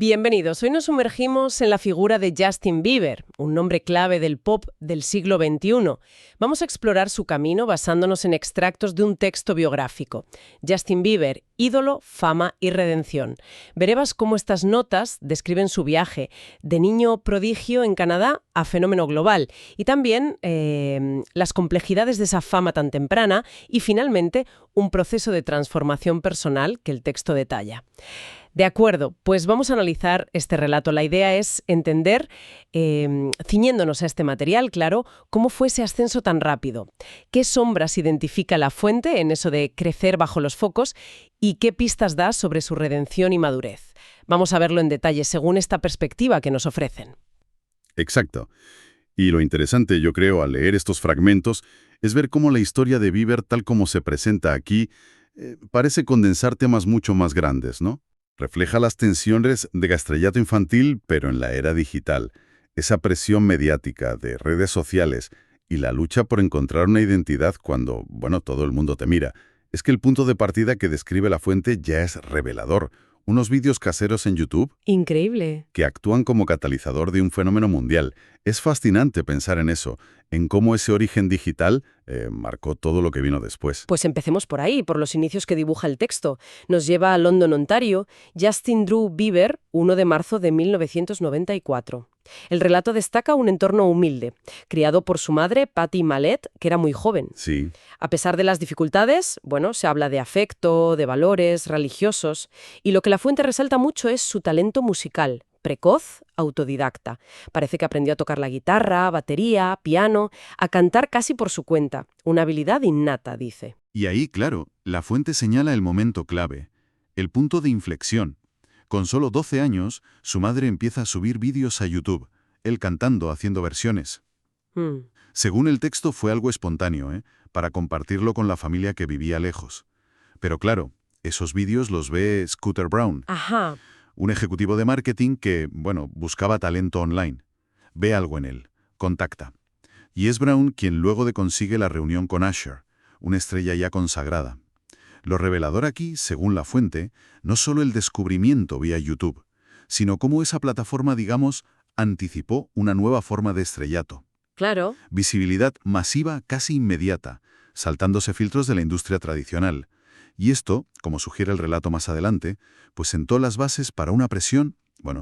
Bienvenidos. Hoy nos sumergimos en la figura de Justin Bieber, un nombre clave del pop del siglo XXI. Vamos a explorar su camino basándonos en extractos de un texto biográfico. Justin Bieber, ídolo, fama y redención. Veremos cómo estas notas describen su viaje de niño prodigio en Canadá a fenómeno global y también las complejidades de esa fama tan temprana y finalmente un proceso de transformación personal que el texto detalla. De acuerdo, pues vamos a analizar este relato. La idea es entender, ciñéndonos a este material, claro, cómo fue ese ascenso tan rápido, qué sombras identifica la fuente en eso de crecer bajo los focos y qué pistas da sobre su redención y madurez. Vamos a verlo en detalle según esta perspectiva que nos ofrecen. Exacto. Y lo interesante, yo creo, al leer estos fragmentos, es ver cómo la historia de Bieber, tal como se presenta aquí, parece condensar temas mucho más grandes, ¿no? Refleja las tensiones de estrellato infantil, pero en la era digital, esa presión mediática de redes sociales y la lucha por encontrar una identidad cuando, todo el mundo te mira. Es que el punto de partida que describe la fuente ya es revelador. Unos vídeos caseros en YouTube Increíble. que actúan como catalizador de un fenómeno mundial. Es fascinante pensar en eso, en cómo ese origen digital marcó todo lo que vino después. Pues empecemos por ahí, por los inicios que dibuja el texto. Nos lleva a London, Ontario, Justin Drew Bieber, 1 de marzo de 1994. El relato destaca un entorno humilde, criado por su madre, Patty Mallet, que era muy joven. Sí, A pesar de las dificultades, se habla de afecto, de valores religiosos, y lo que la fuente resalta mucho es su talento musical, precoz, autodidacta. Parece que aprendió a tocar la guitarra, batería, piano, a cantar casi por su cuenta, una habilidad innata, dice. y ahí, claro, la fuente señala el momento clave, el punto de inflexión. Con solo 12 años, su madre empieza a subir vídeos a YouTube, él cantando, haciendo versiones. Mm. Según el texto fue algo espontáneo, para compartirlo con la familia que vivía lejos. Pero claro, esos vídeos los ve Scooter Brown, Ajá. un ejecutivo de marketing que, buscaba talento online. Ve algo en él, contacta. Y es Brown quien luego de consigue la reunión con Usher, una estrella ya consagrada. Lo revelador aquí, según la fuente, no solo el descubrimiento vía YouTube, sino cómo esa plataforma, anticipó una nueva forma de estrellato. Claro. Visibilidad masiva casi inmediata, saltándose filtros de la industria tradicional. Y esto, como sugiere el relato más adelante, pues sentó las bases para una presión,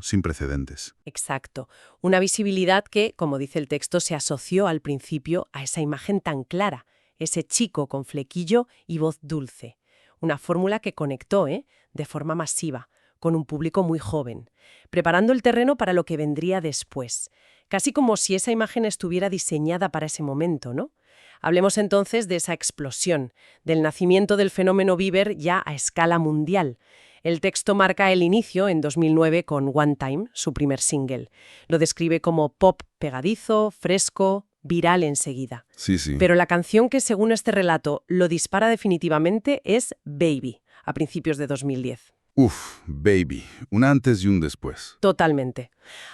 sin precedentes. Exacto. Una visibilidad que, como dice el texto, se asoció al principio a esa imagen tan clara, ese chico con flequillo y voz dulce. Una fórmula que conectó, de forma masiva, con un público muy joven, preparando el terreno para lo que vendría después. Casi como si esa imagen estuviera diseñada para ese momento, ¿no? Hablemos entonces de esa explosión, del nacimiento del fenómeno Bieber ya a escala mundial. El texto marca el inicio en 2009 con One Time, su primer single. Lo describe como pop pegadizo, fresco, viral enseguida. Sí, sí. Pero la canción que, según este relato, lo dispara definitivamente es Baby, a principios de 2010. Uf, Baby, un antes y un después. Totalmente.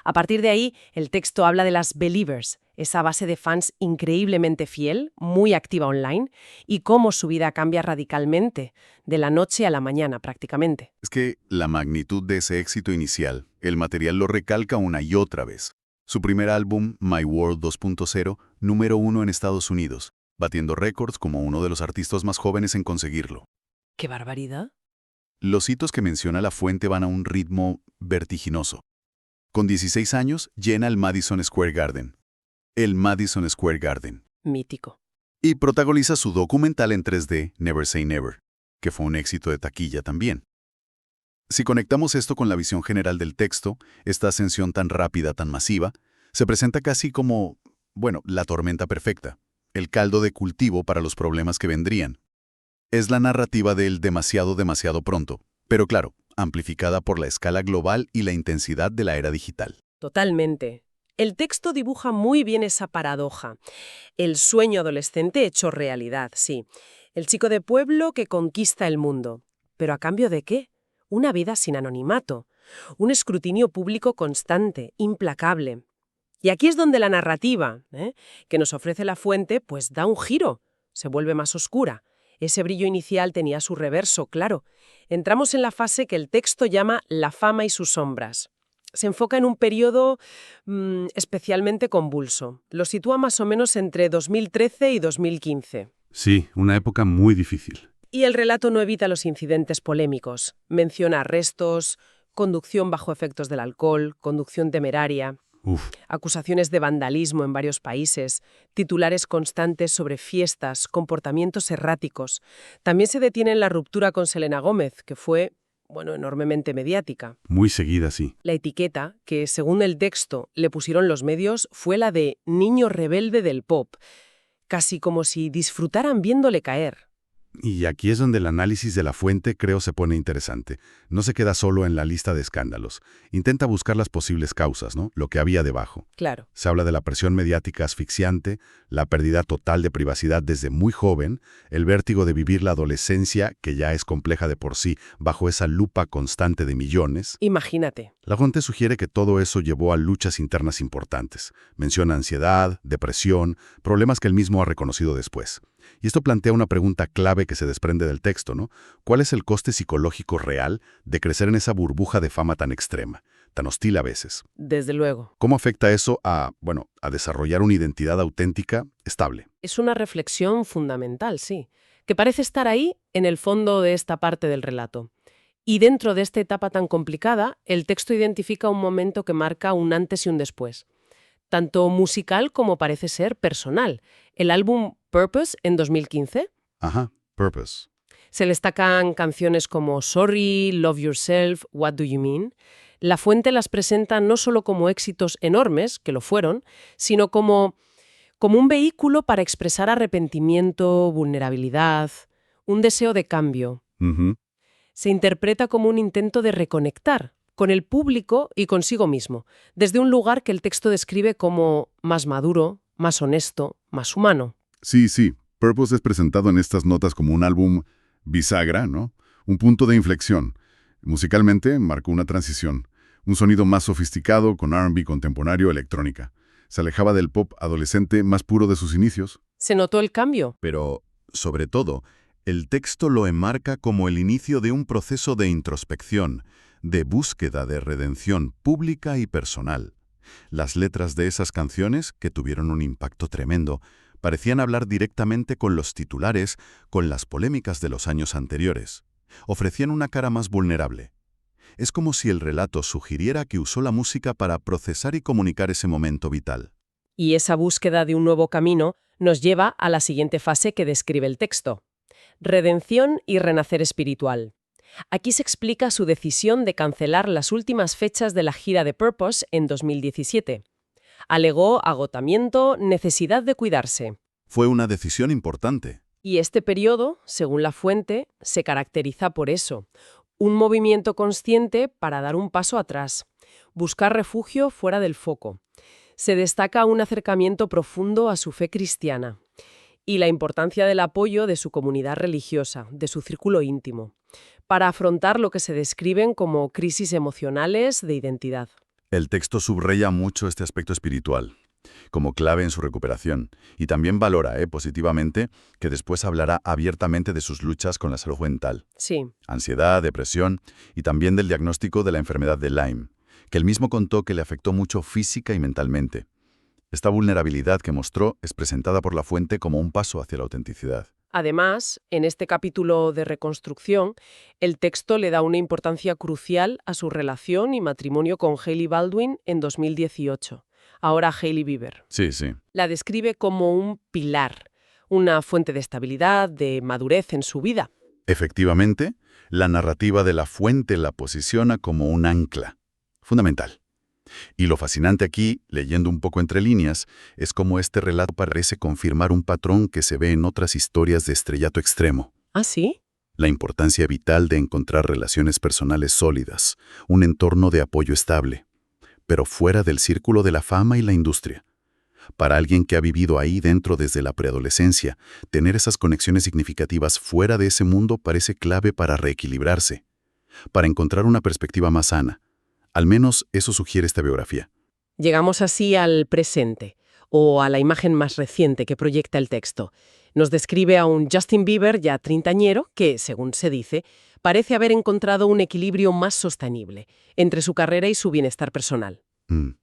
A partir de ahí, el texto habla de las Believers, esa base de fans increíblemente fiel, muy activa online, y cómo su vida cambia radicalmente, de la noche a la mañana prácticamente. Es que la magnitud de ese éxito inicial, el material lo recalca una y otra vez. Su primer álbum, My World 2.0, número 1 en Estados Unidos, batiendo récords como uno de los artistas más jóvenes en conseguirlo. ¡Qué barbaridad! Los hitos que menciona la fuente van a un ritmo vertiginoso. Con 16 años, llena el Madison Square Garden. El Madison Square Garden. Mítico. Y protagoniza su documental en 3D, Never Say Never, que fue un éxito de taquilla también. Si conectamos esto con la visión general del texto, esta ascensión tan rápida, tan masiva, se presenta casi como, la tormenta perfecta, el caldo de cultivo para los problemas que vendrían. Es la narrativa del demasiado pronto, pero claro, amplificada por la escala global y la intensidad de la era digital. Totalmente. El texto dibuja muy bien esa paradoja. El sueño adolescente hecho realidad, sí. El chico de pueblo que conquista el mundo. ¿Pero a cambio de qué? Una vida sin anonimato. Un escrutinio público constante, implacable. Y aquí es donde la narrativa, que nos ofrece la fuente, pues da un giro. Se vuelve más oscura. Ese brillo inicial tenía su reverso, claro. Entramos en la fase que el texto llama la fama y sus sombras. Se enfoca en un periodo especialmente convulso. Lo sitúa más o menos entre 2013 y 2015. Sí, una época muy difícil. Y el relato no evita los incidentes polémicos. Menciona arrestos, conducción bajo efectos del alcohol, conducción temeraria, Uf, acusaciones de vandalismo en varios países, titulares constantes sobre fiestas, comportamientos erráticos. También se detiene en la ruptura con Selena Gómez, que fue, enormemente mediática. muy seguida, sí. La etiqueta, que según el texto le pusieron los medios, fue la de niño rebelde del pop, casi como si disfrutaran viéndole caer. Y aquí es donde el análisis de la fuente creo se pone interesante. No se queda solo en la lista de escándalos. Intenta buscar las posibles causas, ¿no? Lo que había debajo. Claro. Se habla de la presión mediática asfixiante, la pérdida total de privacidad desde muy joven, el vértigo de vivir la adolescencia, que ya es compleja de por sí, bajo esa lupa constante de millones. Imagínate. La fuente sugiere que todo eso llevó a luchas internas importantes. Menciona ansiedad, depresión, problemas que él mismo ha reconocido después. Y esto plantea una pregunta clave que se desprende del texto, ¿no? ¿Cuál es el coste psicológico real de crecer en esa burbuja de fama tan extrema, tan hostil a veces? Desde luego. ¿Cómo afecta eso a desarrollar una identidad auténtica, estable? Es una reflexión fundamental, sí, que parece estar ahí en el fondo de esta parte del relato. Y dentro de esta etapa tan complicada, el texto identifica un momento que marca un antes y un después. Tanto musical como parece ser personal. El álbum Purpose en 2015. Ajá, Purpose. Se destacan canciones como Sorry, Love Yourself, What Do You Mean. La fuente las presenta no solo como éxitos enormes, que lo fueron, sino como un vehículo para expresar arrepentimiento, vulnerabilidad, un deseo de cambio. Ujú. Se interpreta como un intento de reconectar con el público y consigo mismo, desde un lugar que el texto describe como más maduro, más honesto, más humano. Sí. Purpose es presentado en estas notas como un álbum bisagra, ¿no? Un punto de inflexión. Musicalmente marcó una transición. Un sonido más sofisticado con R&B contemporáneo electrónica. Se alejaba del pop adolescente más puro de sus inicios. ¿Se notó el cambio? Pero, sobre todo, el texto lo enmarca como el inicio de un proceso de introspección, de búsqueda de redención pública y personal. Las letras de esas canciones, que tuvieron un impacto tremendo, parecían hablar directamente con los titulares, con las polémicas de los años anteriores. Ofrecían una cara más vulnerable. Es como si el relato sugiriera que usó la música para procesar y comunicar ese momento vital. Y esa búsqueda de un nuevo camino nos lleva a la siguiente fase que describe el texto: redención y renacer espiritual. Aquí se explica su decisión de cancelar las últimas fechas de la gira de Purpose en 2017. Alegó agotamiento, necesidad de cuidarse. Fue una decisión importante. Y este periodo, según la fuente, se caracteriza por eso: un movimiento consciente para dar un paso atrás, buscar refugio fuera del foco. Se destaca un acercamiento profundo a su fe cristiana y la importancia del apoyo de su comunidad religiosa, de su círculo íntimo, para afrontar lo que se describen como crisis emocionales de identidad. El texto subraya mucho este aspecto espiritual, como clave en su recuperación, y también valora positivamente que después hablará abiertamente de sus luchas con la salud mental, Sí, ansiedad, depresión, y también del diagnóstico de la enfermedad de Lyme, que él mismo contó que le afectó mucho física y mentalmente. Esta vulnerabilidad que mostró es presentada por la fuente como un paso hacia la autenticidad. además, en este capítulo de reconstrucción, el texto le da una importancia crucial a su relación y matrimonio con Hailey Baldwin en 2018, ahora Hailey Bieber. Sí. La describe como un pilar, una fuente de estabilidad, de madurez en su vida. Efectivamente, la narrativa de la fuente la posiciona como un ancla. Fundamental. Y lo fascinante aquí, leyendo un poco entre líneas, es cómo este relato parece confirmar un patrón que se ve en otras historias de estrellato extremo. ¿Ah, sí? La importancia vital de encontrar relaciones personales sólidas, un entorno de apoyo estable, pero fuera del círculo de la fama y la industria. Para alguien que ha vivido ahí dentro desde la preadolescencia, tener esas conexiones significativas fuera de ese mundo parece clave para reequilibrarse, para encontrar una perspectiva más sana. Al menos eso sugiere esta biografía. Llegamos así al presente, o a la imagen más reciente que proyecta el texto. Nos describe a un Justin Bieber ya treintañero que, según se dice, parece haber encontrado un equilibrio más sostenible entre su carrera y su bienestar personal.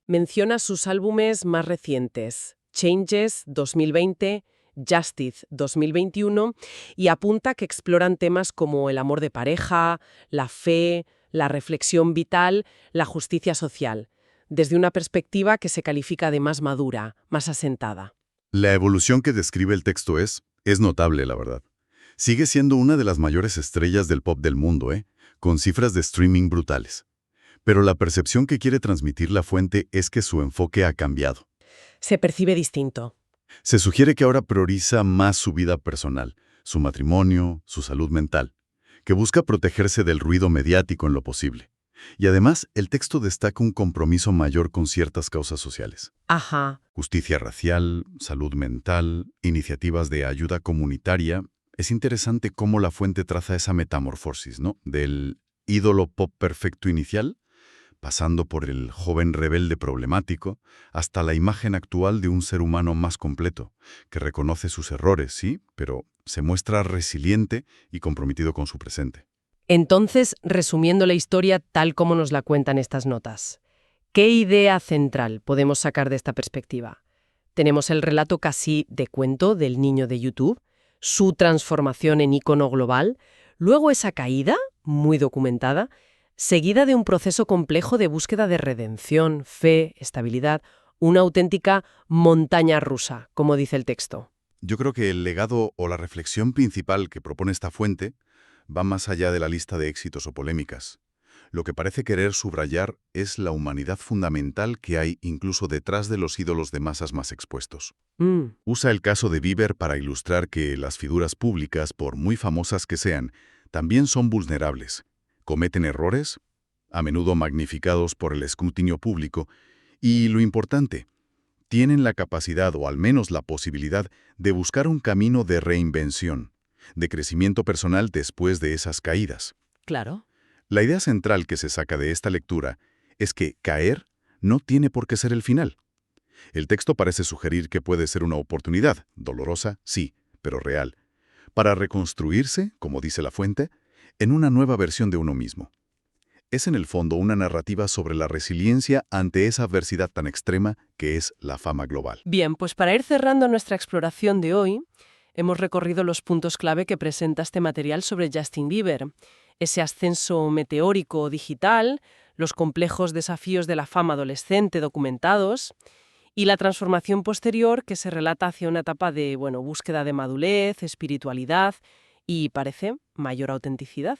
Menciona sus álbumes más recientes, Changes 2020, Justice 2021, y apunta que exploran temas como el amor de pareja, la fe, la reflexión vital, la justicia social, desde una perspectiva que se califica de más madura, más asentada. La evolución que describe el texto es notable, la verdad. Sigue siendo una de las mayores estrellas del pop del mundo, con cifras de streaming brutales. Pero la percepción que quiere transmitir la fuente es que su enfoque ha cambiado. Se percibe distinto. Se sugiere que ahora prioriza más su vida personal, su matrimonio, su salud mental, que busca protegerse del ruido mediático en lo posible. Y además, el texto destaca un compromiso mayor con ciertas causas sociales. Ajá. Justicia racial, salud mental, iniciativas de ayuda comunitaria. Es interesante cómo la fuente traza esa metamorfosis, ¿no? Del ídolo pop perfecto inicial, pasando por el joven rebelde problemático, hasta la imagen actual de un ser humano más completo, que reconoce sus errores, sí, pero se muestra resiliente y comprometido con su presente. Entonces, resumiendo la historia tal como nos la cuentan estas notas, ¿qué idea central podemos sacar de esta perspectiva? Tenemos el relato casi de cuento del niño de YouTube, su transformación en ícono global, luego esa caída, muy documentada, seguida de un proceso complejo de búsqueda de redención, fe, estabilidad, una auténtica montaña rusa, como dice el texto. Yo creo que el legado o la reflexión principal que propone esta fuente va más allá de la lista de éxitos o polémicas. Lo que parece querer subrayar es la humanidad fundamental que hay incluso detrás de los ídolos de masas más expuestos. Usa el caso de Bieber para ilustrar que las figuras públicas, por muy famosas que sean, también son vulnerables. Cometen errores, a menudo magnificados por el escrutinio público, y lo importante, tienen la capacidad o al menos la posibilidad de buscar un camino de reinvención, de crecimiento personal después de esas caídas. Claro. La idea central que se saca de esta lectura es que caer no tiene por qué ser el final. El texto parece sugerir que puede ser una oportunidad, dolorosa, sí, pero real, para reconstruirse, como dice la fuente, en una nueva versión de uno mismo. Es en el fondo una narrativa sobre la resiliencia ante esa adversidad tan extrema que es la fama global. Bien, pues para ir cerrando nuestra exploración de hoy, hemos recorrido los puntos clave que presenta este material sobre Justin Bieber. Ese ascenso meteórico digital, los complejos desafíos de la fama adolescente documentados y la transformación posterior que se relata hacia una etapa de, búsqueda de madurez, espiritualidad y, parece, mayor autenticidad.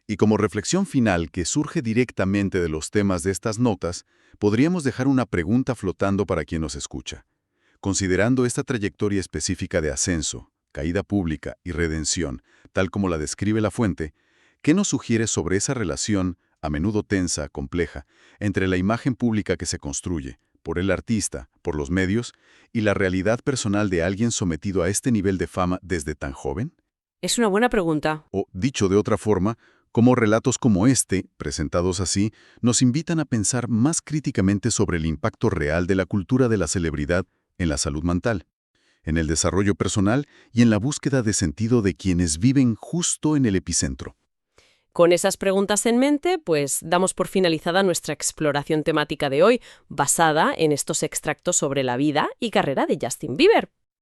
Y como reflexión final que surge directamente de los temas de estas notas, podríamos dejar una pregunta flotando para quien nos escucha. Considerando esta trayectoria específica de ascenso, caída pública y redención, tal como la describe la fuente, ¿qué nos sugiere sobre esa relación, a menudo tensa, compleja, entre la imagen pública que se construye, por el artista, por los medios, y la realidad personal de alguien sometido a este nivel de fama desde tan joven? Es una buena pregunta. O, dicho de otra forma, cómo relatos como este, presentados así, nos invitan a pensar más críticamente sobre el impacto real de la cultura de la celebridad en la salud mental, en el desarrollo personal y en la búsqueda de sentido de quienes viven justo en el epicentro. Con esas preguntas en mente, pues damos por finalizada nuestra exploración temática de hoy, basada en estos extractos sobre la vida y carrera de Justin Bieber.